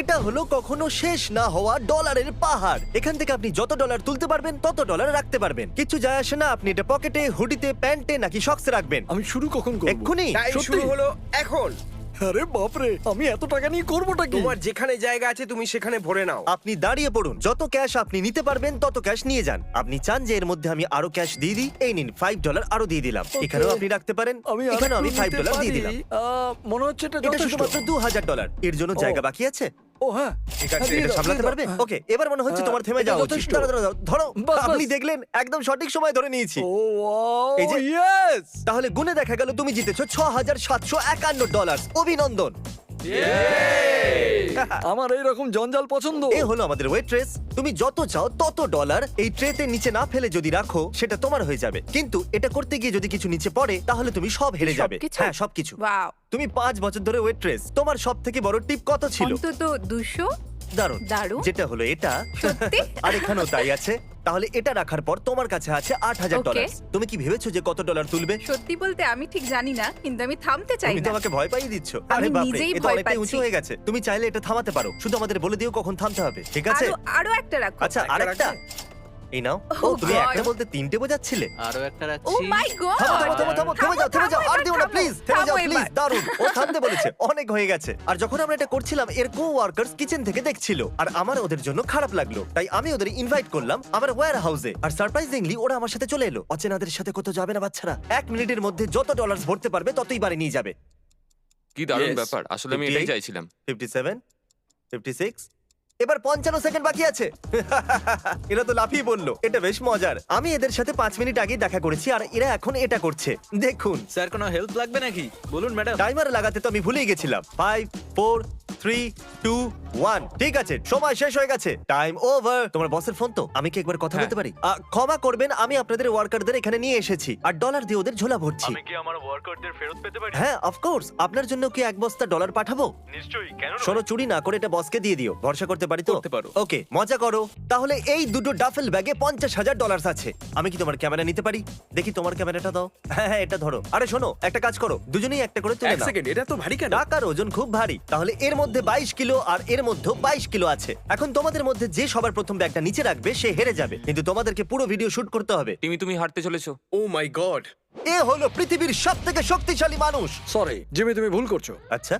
এটা হলো কখনো শেষ না হওয়া ডলারের পাহাড়। এখান থেকে আপনি যত ডলার তুলতে পারবেন তত ডলার রাখতে পারবেন। কিছু যায় আসে না আপনি এটা পকেটে, হুডিতে, প্যান্টে নাকি শক্সে রাখবেন। আমি শুরু কখন করব? এক্ষুনি। টাইম সত্যি? শুরু হলো এখন। আরে বাপরে, আমি এত টাকা নিয়ে করবোটা কি? তোমার যেখানে জায়গা আছে তুমি সেখানে ভরে নাও। আপনি দাঁড়িয়ে পড়ুন, যত ক্যাশ আপনি নিতে পারবেন তত ক্যাশ নিয়ে যান। আপনি চান যে এর মধ্যে আমি আরো ক্যাশ দিয়ে দিই, এই নিন $5 আরো দিয়ে দিলাম। এখানেও আপনি রাখতে পারেন, এখানেও আমি $5 দিয়ে দিলাম। মনে হচ্ছে এটা এটা যথেষ্ট। শুধুমাত্র $2000। এর জন্য জায়গা বাকি আছে? ও হ্যাঁ, ঠিক আছে, দিয়ে এটা দাও, সামলাতে দিয়ে পারবে? দাও। ওকে, এবার মনে হচ্ছে তোমার থেমে এটা যাওয়া উচিত। যথেষ্ট। দাঁড়াও, দাঁড়াও, ধরো। বাস, আপনি বাস। দেখলেন একদম সঠিক সময় ধরে নিয়েছি। ও ওয়াও, এই যে- ইয়েস! তাহলে গুনে দেখা গেল তুমি জিতেছো $6751। অভিনন্দন। আমার এইরকম জঞ্জাল পছন্দ। এ হলো আমাদের ওয়েট্রেস। তুমি যত চাও তত ডলার এই ট্রেতে নিচে না ফেলে যদি রাখো সেটা তোমার হয়ে যাবে, কিন্তু এটা করতে গিয়ে যদি কিছু নিচে পড়ে তাহলে তুমি সব হেরে যাবে। সবকিছু? হ্যাঁ, সবকিছু। ওয়াও, তুমি 5 বছর ধরে ওয়েট্রেস, তোমার সব থেকে বড় টিপ কত ছিল? অন্তত 200। দারুণ। দারুণ। যেটা হলো এটা। সত্যি? আর এখানেও তাই আছে। তাহলে এটা রাখার পর তোমার কাছে আছে $8000। Okay. তুমি কি ভেবেছো যে কত ডলার তুলবে? সত্যি বলতে আমি ঠিক জানি না, কিন্তু আমি থামতে চাই তুমি না। তো আমাকে ভয় পাইয়ে দিচ্ছ। আমি আরে বাপরে, নিজেই এটা ভয় অনেকটাই উঁচু পাচ্ছি। হয়ে গেছে। তুমি চাইলে এটা থামাতে পারো, শুধু আমাদের বলে দিও কখন থামতে হবে, ঠিক আছে? আরো একটা রাখো। আচ্ছা, একটা আরেকটা। এই নাও। ও, Oh তুমি God. একটা বলতে তিনটে বোঝাচ্ছিলে। আরো একটা ও রাখছি। মাই গড। থামো, থামো, থামো, থামো, থেমে যাও, থেমে যাও, আর দিও না, প্লিজ, থেমে যাও, প্লিজ। দারুণ, ও থামতে বলেছে, অনেক হয়ে গেছে। আর যখন আমরা এটা করছিলাম, এর কো-ওয়ার্কার্স কিচেন থেকে দেখছিল, আর আমার ওদের জন্য খারাপ লাগলো, তাই আমি ওদের ইনভাইট করলাম আমার ওয়্যার হাউসে। আর সারপ্রাইজিংলি ওরা আমার সাথে চলে এলো। অচেনাদের সাথে কোথাও যাবে না বাচ্চারা। 1 মিনিটের মধ্যে যত ডলার ভরতে পারবে ততই বাড়ি নিয়ে যাবে। কি দারুণ Yes. ব্যাপার, আসলে আমি 58, এটাই চাইছিলাম। 57, 56, এবার 55 সেকেন্ড বাকি আছে। এরা তো লাফিয়ে বললো, এটা বেশ মজার। আমি এদের সাথে 5 মিনিট আগে দেখা করেছি আর এরা এখন এটা করছে। দেখুন, স্যার কোনো হেল্প লাগবে নাকি? বলুন ম্যাডাম। টাইমার লাগাতে তো আমি ভুলেই গেছিলাম। 5, 4, 3, 2, 1। ঠিক আছে, সময় শেষ হয়ে গেছে। Time over. তোমার বসের ফোন তো? আমি কি একবার কথা হ্যাঁ। বলতে পারি? ক্ষমা করবেন, আমি আপনাদের ওয়ার্কারদের এখানে নিয়ে এসেছি আর ডলার দিয়ে ওদের ঝোলা ভরছি। আমি কি আমার ওয়ার্কারদের ফেরত পেতে পারি? হ্যাঁ, অফকোর্স। আপনার জন্য কি 1 বস্তা ডলার পাঠাবো? নিশ্চয়ই, কেন নয়? শোনো, চুরি না করে এটা বসকে দিয়ে দিও। ভরসা করতে পারি তো? করতে পারো। ওকে, মজা করো। তাহলে এই দুটো ডাফেল ব্যাগে $50,000 আছে। আমি কি তোমার ক্যামেরা নিতে পারি? দেখি তোমার ক্যামেরাটা দাও। হ্যাঁ হ্যাঁ, এটা ধরো। আরে শোনো, একটা কাজ করো, দুজনেই একটা করে তুলে এক নাও। সেকেন্ড, এটা তো ভারী কেন? টাকার ওজন খুব ভারী। তাহলে এর মধ্যে 22 কিলো আর এর মধ্যে 22 কিলো আছে। এখন তোমাদের মধ্যে যে সবার প্রথম ব্যাগটা নিচে রাখবে সে হেরে যাবে, কিন্তু তোমাদেরকে পুরো ভিডিও শুট করতে হবে। তুমি হাঁটতে চলেছো। ও মাই গড। এ হলো পৃথিবীর সবথেকে শক্তিশালী মানুষ। সরি জিমি, তুমি ভুল করছো। আচ্ছা,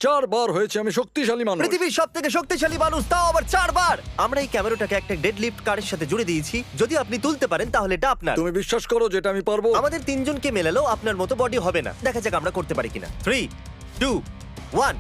4 বার হয়েছে আমি শক্তিশালী মানুষ। পৃথিবীর সবথেকে শক্তিশালী মানুষ, তাও আবার 4 বার। আমরা এই ক্যামেরাটাকে একটা ডেড লিফট কারের সাথে জুড়ে দিয়েছি। যদি আপনি তুলতে পারেন তাহলে এটা আপনার। তুমি বিশ্বাস করো যেটা আমি পারবো? আমাদের 3 জনকে মেলালেও আপনার মতো বডি হবে না। দেখা যাক আমরা করতে পারি কিনা। 3, 2, 1।